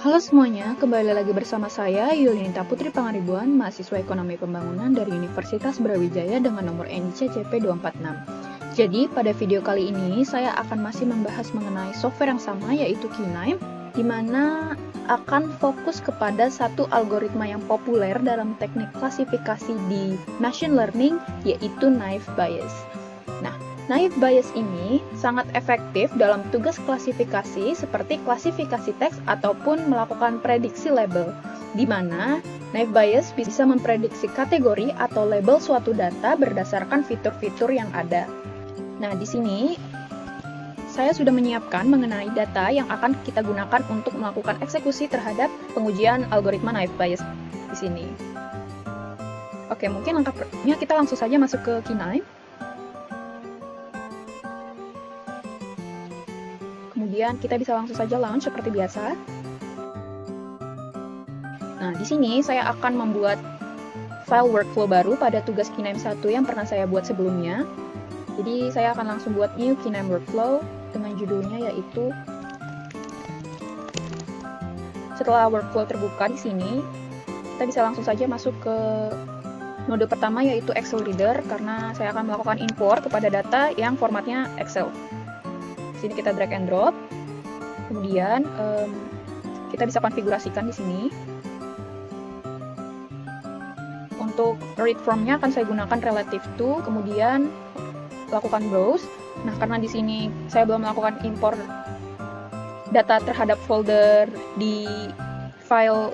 Halo semuanya, kembali lagi bersama saya Yulinita Putri Pangaribuan, mahasiswa Ekonomi Pembangunan dari Universitas Brawijaya dengan nomor NIC CP246. Jadi, pada video kali ini saya akan masih membahas mengenai software yang sama yaitu Kinaim, di mana akan fokus kepada satu algoritma yang populer dalam teknik klasifikasi di machine learning yaitu naive Bayes. Nah, naive Bayes ini sangat efektif dalam tugas klasifikasi seperti klasifikasi teks ataupun melakukan prediksi label, di mana naive Bayes bisa memprediksi kategori atau label suatu data berdasarkan fitur-fitur yang ada. Nah, di sini saya sudah menyiapkan mengenai data yang akan kita gunakan untuk melakukan eksekusi terhadap pengujian algoritma naive Bayes di sini. Oke, mungkin langkahnya kita langsung saja masuk ke Kinaim. Kemudian kita bisa langsung saja launch seperti biasa. Nah, di sini saya akan membuat file workflow baru pada tugas Kinaim 1 yang pernah saya buat sebelumnya. Jadi saya akan langsung buat new Kinaim workflow dengan judulnya yaitu, setelah workflow terbuka di sini, kita bisa langsung saja masuk ke node pertama yaitu Excel Reader karena saya akan melakukan import kepada data yang formatnya Excel. Di sini kita drag and drop. Kemudian kita bisa konfigurasikan di sini. Untuk read from-nya akan saya gunakan relative to, kemudian lakukan browse. Nah, karena di sini saya belum melakukan import data terhadap folder di file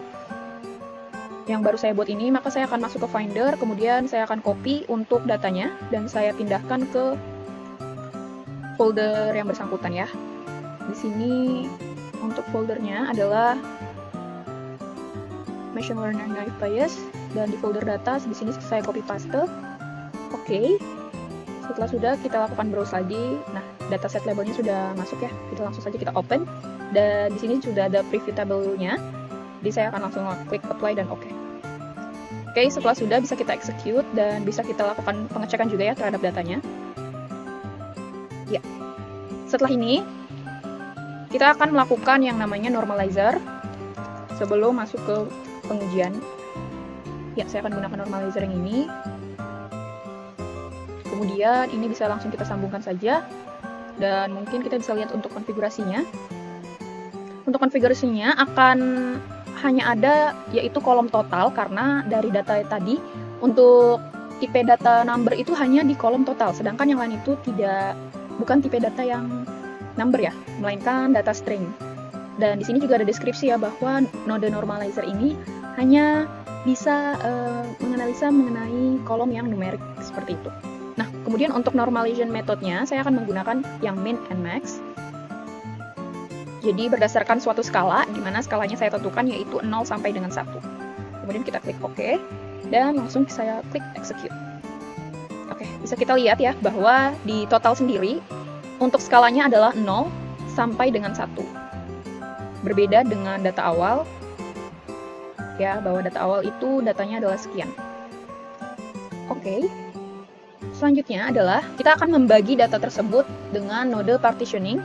yang baru saya buat ini, maka saya akan masuk ke Finder, kemudian saya akan copy untuk datanya dan saya pindahkan ke folder yang bersangkutan ya. Di sini untuk foldernya adalah Machine Learning Naive Bayes dan di folder data di sini saya copy paste. Oke. Setelah sudah kita lakukan browse lagi. Nah, dataset labelnya sudah masuk ya. Kita langsung saja kita open dan di sini sudah ada preview table-nya. Jadi saya akan langsung klik apply dan oke. Oke, setelah sudah bisa kita execute dan bisa kita lakukan pengecekan juga ya terhadap datanya. Ya. Setelah ini, kita akan melakukan yang namanya normalizer sebelum masuk ke pengujian. Ya, saya akan gunakan normalizer yang ini. Kemudian ini bisa langsung kita sambungkan saja. Dan mungkin kita bisa lihat untuk konfigurasinya. Untuk konfigurasinya akan hanya ada yaitu kolom total karena dari data tadi untuk tipe data number itu hanya di kolom total, sedangkan yang lain itu bukan tipe data yang number ya, melainkan data string. Dan di sini juga ada deskripsi ya bahwa node normalizer ini hanya bisa menganalisa mengenai kolom yang numerik seperti itu. Nah, kemudian untuk normalization metodenya saya akan menggunakan yang min and max. Jadi berdasarkan suatu skala, di mana skalanya saya tentukan yaitu 0 sampai dengan 1. Kemudian kita klik OK, dan langsung saya klik execute. Oke, bisa kita lihat ya bahwa di total sendiri, untuk skalanya adalah 0 sampai dengan 1. Berbeda dengan data awal, ya, bahwa data awal itu datanya adalah sekian. Oke, selanjutnya adalah kita akan membagi data tersebut dengan node partitioning,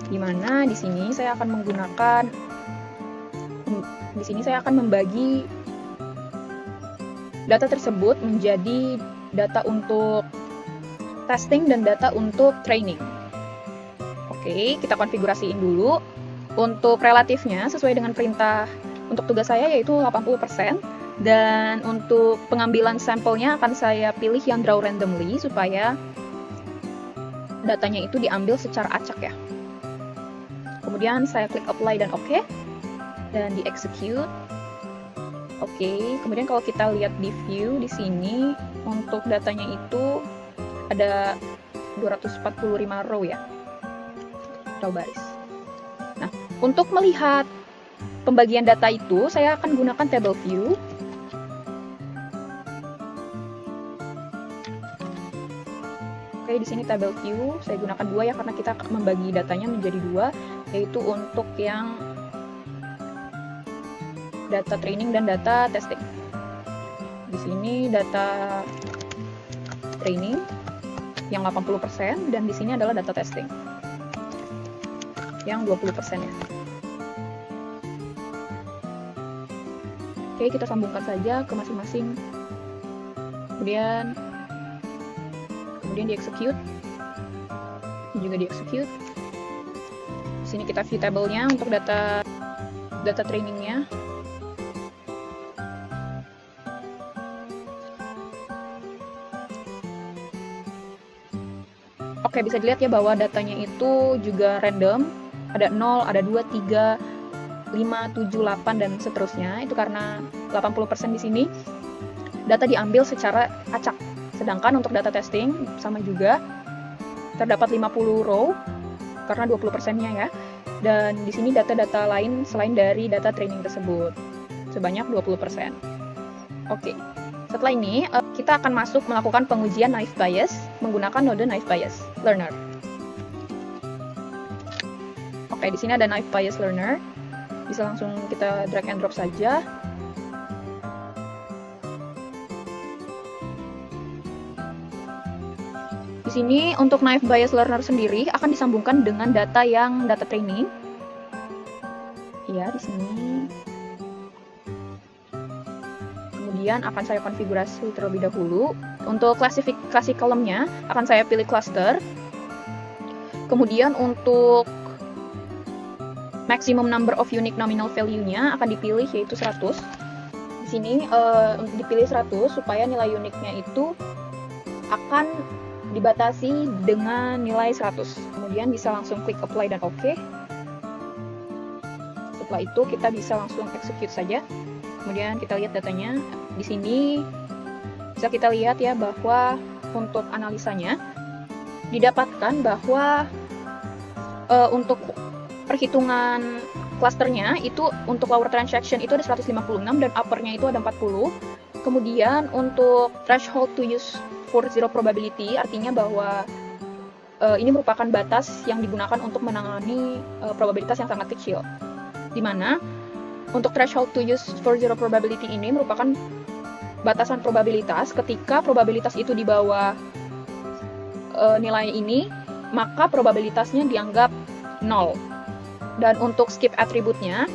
di mana di sini saya akan membagi data tersebut menjadi data untuk testing dan data untuk training. Oke, kita konfigurasiin dulu. Untuk relatifnya sesuai dengan perintah untuk tugas saya yaitu 80%. Dan untuk pengambilan sampelnya akan saya pilih yang draw randomly supaya datanya itu diambil secara acak ya. Kemudian saya klik apply dan OK. Dan di execute. Oke, kemudian kalau kita lihat di view di sini untuk datanya itu ada 245 row ya, row baris. Nah, untuk melihat pembagian data itu, saya akan gunakan table view. Oke, di sini table view, saya gunakan 2 ya, karena kita membagi datanya menjadi 2, yaitu untuk yang data training dan data testing. Di sini data training yang 80% dan di sini adalah data testing yang 20% ya. Oke, kita sambungkan saja ke masing-masing. Kemudian di execute. Ini juga di execute. Di sini kita view table-nya untuk data trainingnya. Oke, bisa dilihat ya bahwa datanya itu juga random. Ada 0, ada 2, 3, 5, 7, 8, dan seterusnya. Itu karena 80% di sini data diambil secara acak. Sedangkan untuk data testing sama juga, terdapat 50 row karena 20%-nya ya. Dan di sini data-data lain selain dari data training tersebut sebanyak 20%. Oke. Setelah ini kita akan masuk melakukan pengujian naive Bayes menggunakan node naive Bayes learner. Oke, di sini ada naive Bayes learner. Bisa langsung kita drag and drop saja. Di sini untuk naive Bayes learner sendiri akan disambungkan dengan data training. Ya, di sini. Kemudian akan saya konfigurasi terlebih dahulu. Untuk klasifikasi kolomnya akan saya pilih cluster. Kemudian untuk maximum number of unique nominal value-nya akan dipilih yaitu 100. Di sini dipilih 100 supaya nilai uniknya itu akan dibatasi dengan nilai 100. Kemudian bisa langsung klik apply dan OK. Setelah itu kita bisa langsung execute saja. Kemudian kita lihat datanya. Di sini bisa kita lihat ya bahwa untuk analisanya didapatkan bahwa untuk perhitungan clusternya itu untuk lower transaction itu ada 156 dan uppernya itu ada 40. Kemudian untuk threshold to use for zero probability artinya bahwa ini merupakan batas yang digunakan untuk menangani probabilitas yang sangat kecil. Di mana untuk threshold to use for zero probability ini merupakan batasan probabilitas. Ketika probabilitas itu di bawah nilai ini, maka probabilitasnya dianggap 0. Dan untuk skip attribute-nya,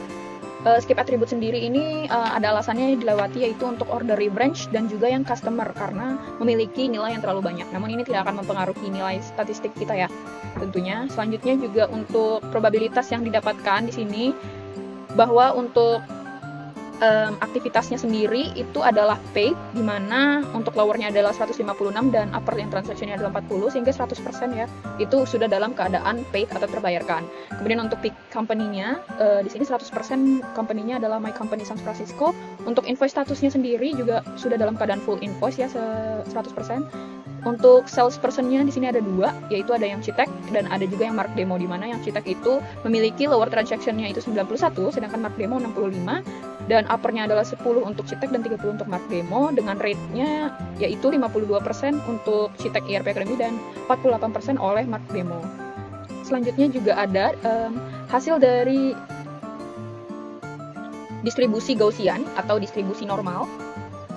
skip attribute sendiri ini ada alasannya dilewati, yaitu untuk order rebranch dan juga yang customer karena memiliki nilai yang terlalu banyak. Namun ini tidak akan mempengaruhi nilai statistik kita ya, tentunya. Selanjutnya juga untuk probabilitas yang didapatkan di sini bahwa untuk aktivitasnya sendiri itu adalah paid, di mana untuk lowernya adalah 156 dan upper yang transaction-nya adalah 40, sehingga 100% ya itu sudah dalam keadaan paid atau terbayarkan. Kemudian untuk pick company-nya, di sini 100% company-nya adalah My Company San Francisco. Untuk invoice statusnya sendiri juga sudah dalam keadaan full invoice ya, 100%. Untuk salesperson-nya di sini ada 2, yaitu ada yang Citek dan ada juga yang Mark Demo, di mana yang Citek itu memiliki lower transaction-nya itu 91, sedangkan Mark Demo 65, dan upper-nya adalah 10 untuk Citek dan 30 untuk Mark Demo, dengan rate-nya yaitu 52% untuk Citek ERP Academy dan 48% oleh Mark Demo. Selanjutnya juga ada hasil dari distribusi Gaussian atau distribusi normal.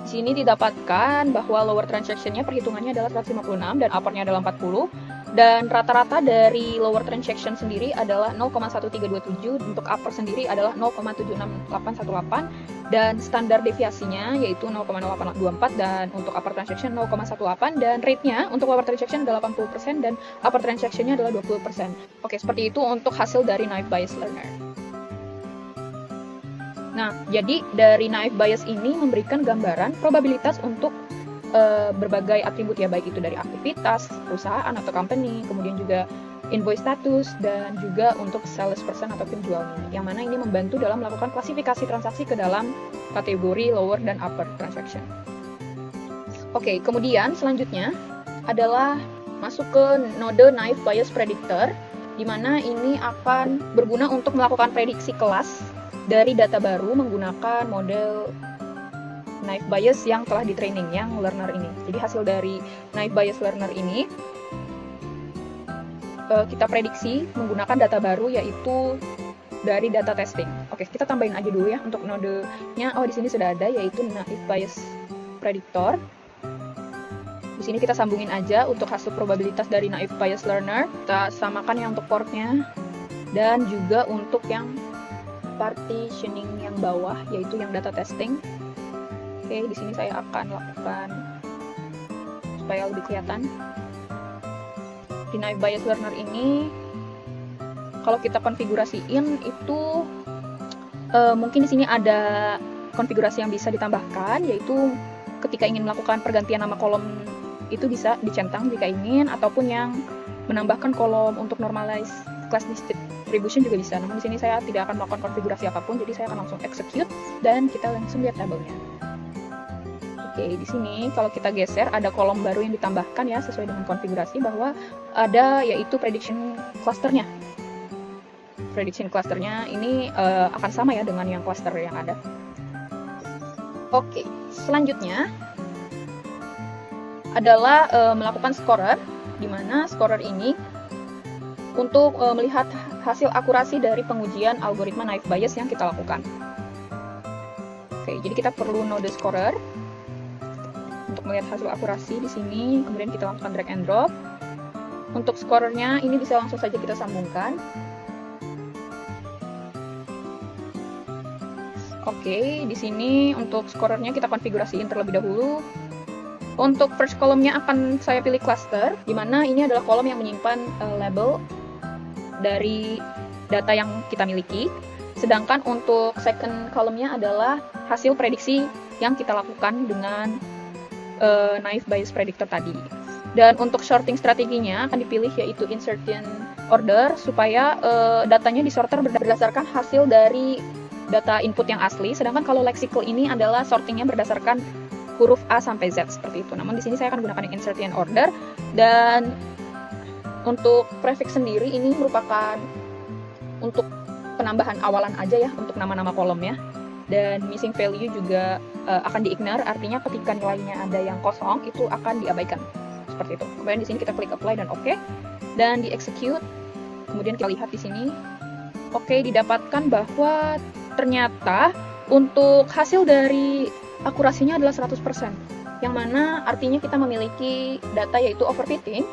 Di sini didapatkan bahwa lower transaction-nya perhitungannya adalah 156 dan upper-nya adalah 40. Dan rata-rata dari lower transaction sendiri adalah 0,1327, untuk upper sendiri adalah 0,76818, dan standar deviasinya yaitu 0,0824, dan untuk upper transaction 0,18, dan rate-nya untuk lower transaction adalah 80% dan upper transaction-nya adalah 20%. Oke, seperti itu untuk hasil dari naive Bayes learner. Nah, jadi dari naive Bayes ini memberikan gambaran probabilitas untuk berbagai atribut ya, baik itu dari aktivitas, perusahaan atau company, kemudian juga invoice status, dan juga untuk salesperson atau penjualnya, yang mana ini membantu dalam melakukan klasifikasi transaksi ke dalam kategori lower dan upper transaction. Oke, kemudian selanjutnya adalah masuk ke node naive Bayes predictor, di mana ini akan berguna untuk melakukan prediksi kelas dari data baru menggunakan model naive Bayes yang telah di training, yang learner ini. Jadi hasil dari naive Bayes learner ini kita prediksi menggunakan data baru, yaitu dari data testing. Oke, kita tambahin aja dulu ya untuk nodenya. Oh, di sini sudah ada, yaitu naive Bayes predictor. Di sini kita sambungin aja untuk hasil probabilitas dari naive Bayes learner. Kita samakan ya untuk portnya dan juga untuk yang partitioning yang bawah, yaitu yang data testing. Oke, di sini saya akan lakukan supaya lebih kelihatan. Di Naive Bayes Learner ini, kalau kita konfigurasiin itu mungkin di sini ada konfigurasi yang bisa ditambahkan, yaitu ketika ingin melakukan pergantian nama kolom itu bisa dicentang jika ingin, ataupun yang menambahkan kolom untuk normalize class distribution juga bisa. Namun di sini saya tidak akan melakukan konfigurasi apapun, jadi saya akan langsung execute dan kita langsung lihat tabelnya. Oke, di sini kalau kita geser ada kolom baru yang ditambahkan ya sesuai dengan konfigurasi, bahwa ada yaitu prediction clusternya. Prediction clusternya ini akan sama ya dengan yang cluster yang ada. Oke, selanjutnya adalah melakukan scorer, di mana scorer ini untuk melihat hasil akurasi dari pengujian algoritma Naive Bayes yang kita lakukan. Oke, jadi kita perlu node scorer untuk melihat hasil akurasi di sini, kemudian kita lakukan drag and drop. Untuk scorernya ini bisa langsung saja kita sambungkan. Oke, di sini untuk scorernya kita konfigurasiin terlebih dahulu. Untuk first column-nya akan saya pilih cluster, di mana ini adalah kolom yang menyimpan label dari data yang kita miliki. Sedangkan untuk second column-nya adalah hasil prediksi yang kita lakukan dengan Naive Bayes predictor tadi. Dan untuk sorting strateginya akan dipilih yaitu insertion order, supaya datanya disorter berdasarkan hasil dari data input yang asli, sedangkan kalau lexical ini adalah sortingnya berdasarkan huruf A sampai Z seperti itu. Namun di sini saya akan gunakan yang insertion order, dan untuk prefix sendiri ini merupakan untuk penambahan awalan aja ya untuk nama-nama kolomnya, dan missing value juga akan di-ignore, artinya ketika nilainya ada yang kosong itu akan diabaikan seperti itu. Kemudian di sini kita klik apply dan oke, dan di execute. Kemudian kita lihat di sini, oke, didapatkan bahwa ternyata untuk hasil dari akurasinya adalah 100%, yang mana artinya kita memiliki data yaitu overfitting.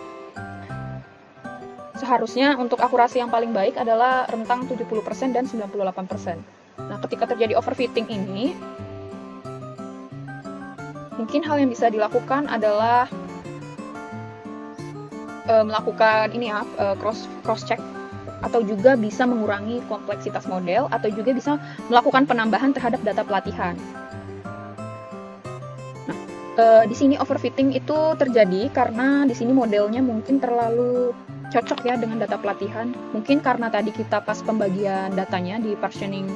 Seharusnya untuk akurasi yang paling baik adalah rentang 70% dan 98%. Nah, ketika terjadi overfitting ini, mungkin hal yang bisa dilakukan adalah melakukan ini ya, cross check, atau juga bisa mengurangi kompleksitas model, atau juga bisa melakukan penambahan terhadap data pelatihan. Nah, di sini overfitting itu terjadi karena di sini modelnya mungkin terlalu cocok ya dengan data pelatihan. Mungkin karena tadi kita pas pembagian datanya di partitioning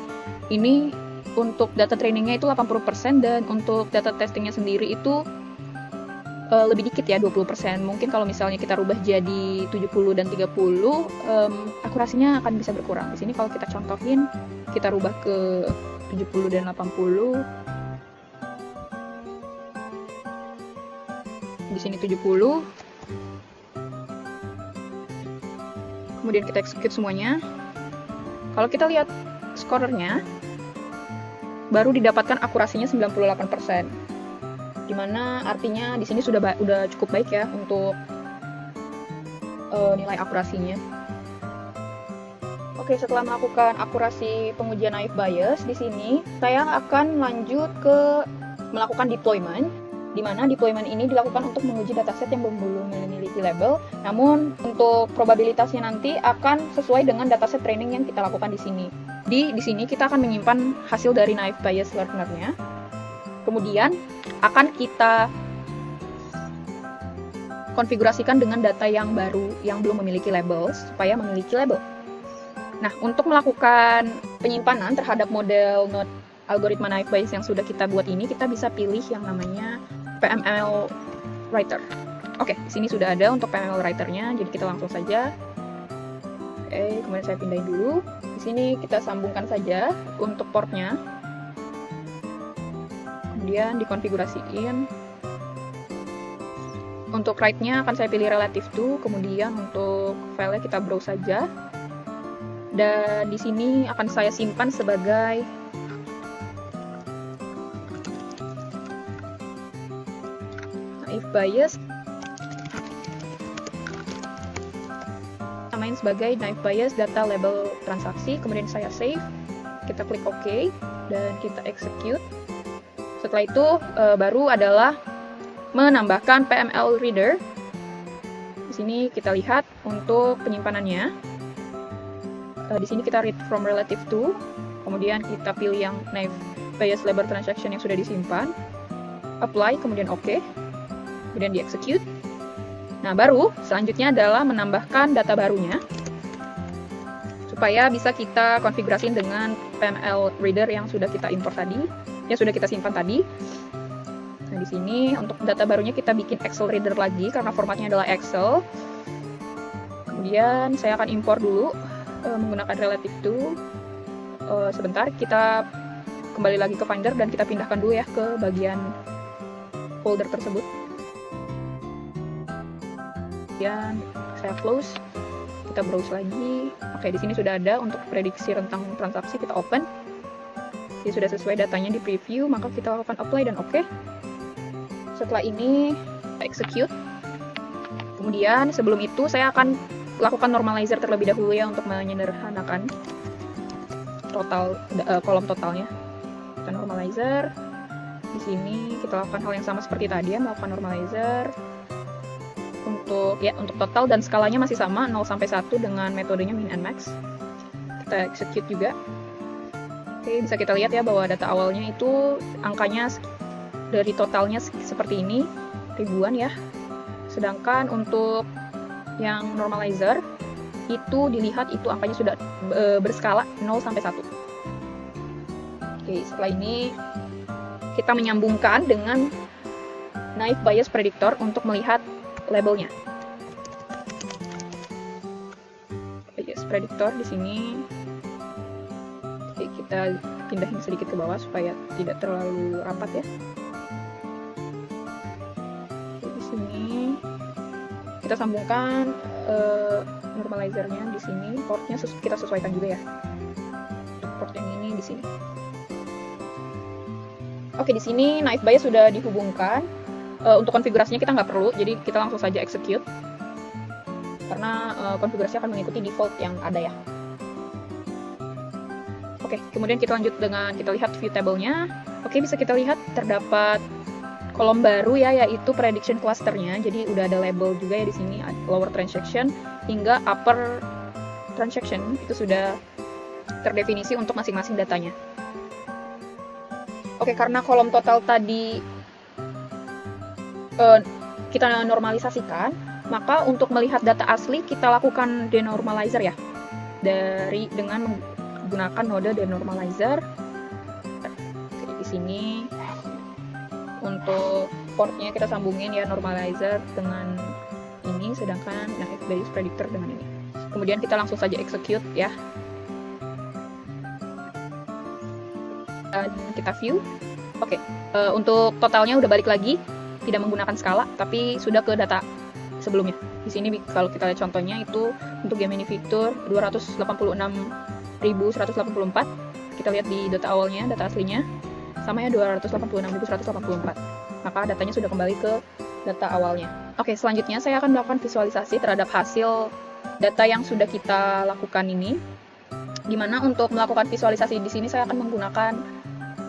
ini, untuk data trainingnya itu 80%, dan untuk data testingnya sendiri itu lebih dikit ya, 20%. Mungkin kalau misalnya kita rubah jadi 70 dan 30, akurasinya akan bisa berkurang. Di sini kalau kita contohin, kita rubah ke 70 dan 80. Di sini 70. Kemudian kita execute semuanya. Kalau kita lihat scorernya, baru didapatkan akurasinya 98%. Dimana artinya di sini sudah cukup baik ya untuk nilai akurasinya. Oke, setelah melakukan akurasi pengujian Naive Bayes, di sini saya akan lanjut ke melakukan deployment, di mana deployment ini dilakukan untuk menguji dataset yang belum memiliki label. Namun untuk probabilitasnya nanti akan sesuai dengan dataset training yang kita lakukan di sini. Di sini kita akan menyimpan hasil dari Naive Bayes Learner-nya. Kemudian akan kita konfigurasikan dengan data yang baru yang belum memiliki label supaya memiliki label. Nah, untuk melakukan penyimpanan terhadap model node algoritma Naive Bayes yang sudah kita buat ini, kita bisa pilih yang namanya PML Writer. Oke, di sini sudah ada untuk PML Writer-nya, jadi kita langsung saja. Oke, kemudian saya pindahin dulu. Di sini kita sambungkan saja untuk portnya. Kemudian dikonfigurasiin. Untuk write-nya akan saya pilih relative to, kemudian untuk file-nya kita browse saja. Dan di sini akan saya simpan sebagai Naive Bayes. Namain sebagai Naive Bayes data label transaksi, kemudian saya save. kita klik OK dan kita execute. Setelah itu baru adalah menambahkan PML Reader. Di sini kita lihat untuk penyimpanannya. Di sini kita read from relative to, kemudian kita pilih yang Naive Bayes Labor Transaction yang sudah disimpan, apply, kemudian OK, kemudian di execute. Nah, baru selanjutnya adalah menambahkan data barunya supaya bisa kita konfigurasiin dengan PML Reader yang sudah kita import tadi, yang sudah kita simpan tadi. Nah, di sini untuk data barunya kita bikin Excel Reader lagi karena formatnya adalah Excel. Kemudian saya akan import dulu menggunakan relative to. Sebentar, kita kembali lagi ke Finder dan kita pindahkan dulu ya ke bagian folder tersebut. Kemudian saya close, kita browse lagi. Oke, di sini sudah ada untuk prediksi rentang transaksi, kita open. Jadi sudah sesuai datanya di preview, maka kita lakukan apply dan OK. Setelah ini execute. Kemudian sebelum itu saya akan lakukan normalizer terlebih dahulu ya untuk menyederhanakan total kolom totalnya. Kita normalizer. Di sini kita lakukan hal yang sama seperti tadi ya, melakukan normalizer. Untuk total dan skalanya masih sama 0 sampai 1 dengan metodenya min and max. Kita execute juga. Oke, bisa kita lihat ya bahwa data awalnya itu angkanya dari totalnya seperti ini, ribuan ya. Sedangkan untuk yang normalizer itu dilihat itu angkanya sudah berskala 0 sampai 1. Oke, setelah ini kita menyambungkan dengan Naive Bayes Predictor untuk melihat labelnya. Bayes Predictor di sini. Oke, kita pindahin sedikit ke bawah supaya tidak terlalu rapat ya. Oke, di sini kita sambungkan normalizernya di sini, portnya kita sesuaikan juga ya. Port yang ini di sini. Oke, di sini Naive Bayes sudah dihubungkan. Untuk konfigurasinya kita nggak perlu, jadi kita langsung saja execute karena konfigurasi akan mengikuti default yang ada ya. Oke, kemudian kita lanjut dengan kita lihat view table-nya. Oke, bisa kita lihat terdapat kolom baru ya, yaitu prediction cluster-nya. Jadi udah ada label juga ya di sini, lower transaction hingga upper transaction itu sudah terdefinisi untuk masing-masing datanya. Oke, karena kolom total tadi kita normalisasikan, maka untuk melihat data asli kita lakukan denormalizer ya, dengan menggunakan node denormalizer. Oke, di sini untuk portnya kita sambungin ya normalizer dengan ini, sedangkan Naive Bayes Predictor dengan ini. Kemudian kita langsung saja execute ya. Dan kita view. Oke, untuk totalnya udah balik lagi, tidak menggunakan skala, tapi sudah ke data sebelumnya. Di sini kalau kita lihat contohnya itu untuk Gemini Victor 286.184. Kita lihat di data awalnya, data aslinya sama ya 286.184. Maka datanya sudah kembali ke data awalnya. Oke, selanjutnya saya akan melakukan visualisasi terhadap hasil data yang sudah kita lakukan ini. Dimana untuk melakukan visualisasi di sini saya akan menggunakan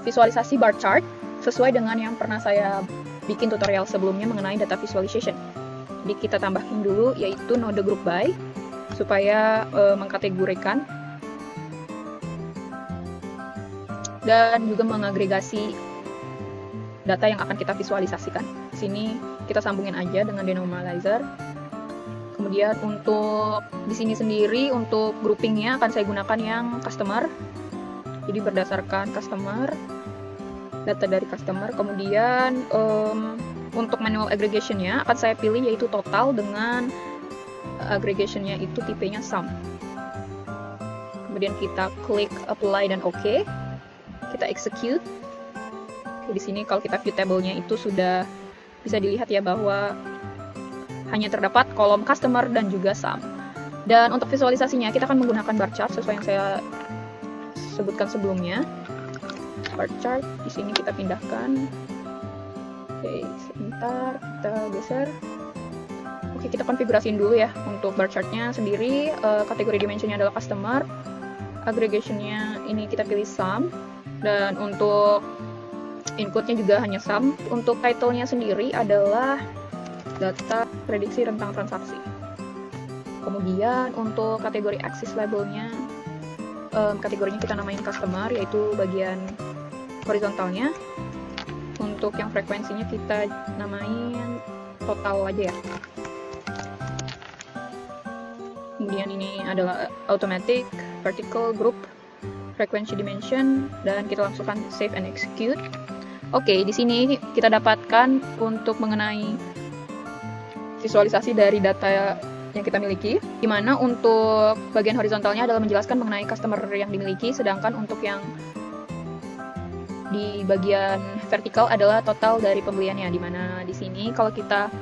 visualisasi bar chart sesuai dengan yang pernah saya bikin tutorial sebelumnya mengenai data visualization. Jadi kita tambahin dulu yaitu node group by supaya mengkategorikan dan juga mengagregasi data yang akan kita visualisasikan. Di sini kita sambungin aja dengan denormalizer. Kemudian untuk di sini sendiri untuk groupingnya akan saya gunakan yang customer. Jadi berdasarkan customer, data dari customer. Kemudian untuk manual aggregation-nya akan saya pilih yaitu total dengan aggregation-nya itu tipenya sum. Kemudian kita klik apply dan OK. Kita execute. Di sini kalau kita view table-nya itu sudah bisa dilihat ya bahwa hanya terdapat kolom customer dan juga sum. Dan untuk visualisasinya kita akan menggunakan bar chart sesuai yang saya sebutkan sebelumnya. Bar chart di sini kita pindahkan. Oke, sebentar kita geser. Oke, kita konfigurasiin dulu ya untuk bar chartnya sendiri. Kategori dimensionnya adalah customer, aggregation-nya ini kita pilih sum, dan untuk inputnya juga hanya sum. Untuk title-nya sendiri adalah data prediksi rentang transaksi. Kemudian untuk kategori axis labelnya, kategorinya kita namain customer, yaitu bagian horizontalnya. Untuk yang frekuensinya kita namain total aja ya. Kemudian ini adalah automatic, vertical, group, frequency dimension, dan kita langsungkan save and execute. Oke, di sini kita dapatkan untuk mengenai visualisasi dari data yang kita miliki, di mana untuk bagian horizontalnya adalah menjelaskan mengenai customer yang dimiliki, sedangkan untuk yang di bagian vertikal adalah total dari pembeliannya, di mana di sini kalau kita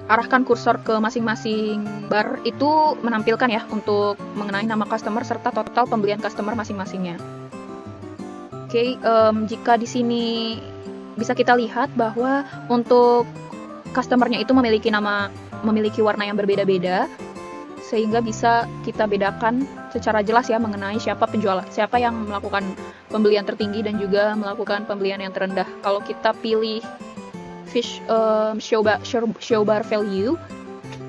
arahkan kursor ke masing-masing bar itu menampilkan ya untuk mengenai nama customer serta total pembelian customer masing-masingnya. Oke, jika di sini bisa kita lihat bahwa untuk customernya itu memiliki warna yang berbeda-beda, sehingga bisa kita bedakan secara jelas ya mengenai siapa yang melakukan pembelian tertinggi dan juga melakukan pembelian yang terendah. Kalau kita pilih show bar value,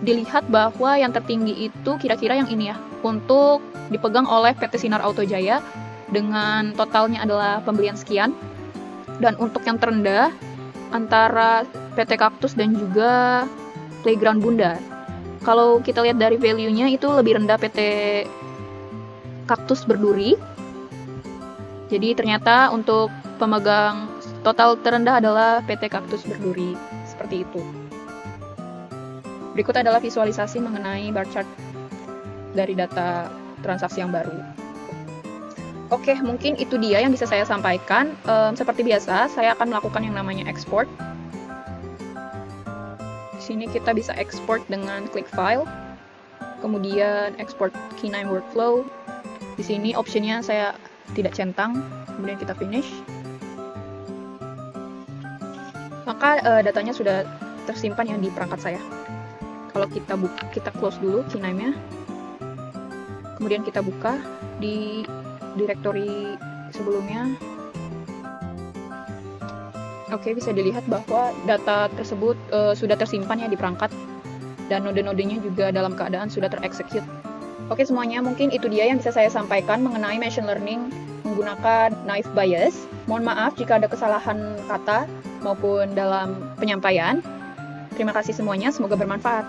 dilihat bahwa yang tertinggi itu kira-kira yang ini ya, untuk dipegang oleh PT Sinar Auto Jaya dengan totalnya adalah pembelian sekian. Dan untuk yang terendah antara PT Kaktus dan juga Playground Bunda. Kalau kita lihat dari value-nya itu lebih rendah PT Kaktus Berduri. Jadi ternyata untuk pemegang total terendah adalah PT Kaktus Berduri. Seperti itu. Berikut adalah visualisasi mengenai bar chart dari data transaksi yang baru. Oke, mungkin itu dia yang bisa saya sampaikan. Seperti biasa, saya akan melakukan yang namanya export. Di sini kita bisa export dengan klik file, kemudian export K9 workflow. Di sini optionnya saya tidak centang, kemudian kita finish. Maka datanya sudah tersimpan yang di perangkat saya. Kalau kita close dulu K9-nya, kemudian kita buka di directory sebelumnya. Oke, bisa dilihat bahwa data tersebut sudah tersimpan ya di perangkat, dan node-nodenya juga dalam keadaan sudah terexecute. Oke semuanya, mungkin itu dia yang bisa saya sampaikan mengenai machine learning menggunakan naive Bayes. Mohon maaf jika ada kesalahan kata maupun dalam penyampaian. Terima kasih semuanya, semoga bermanfaat.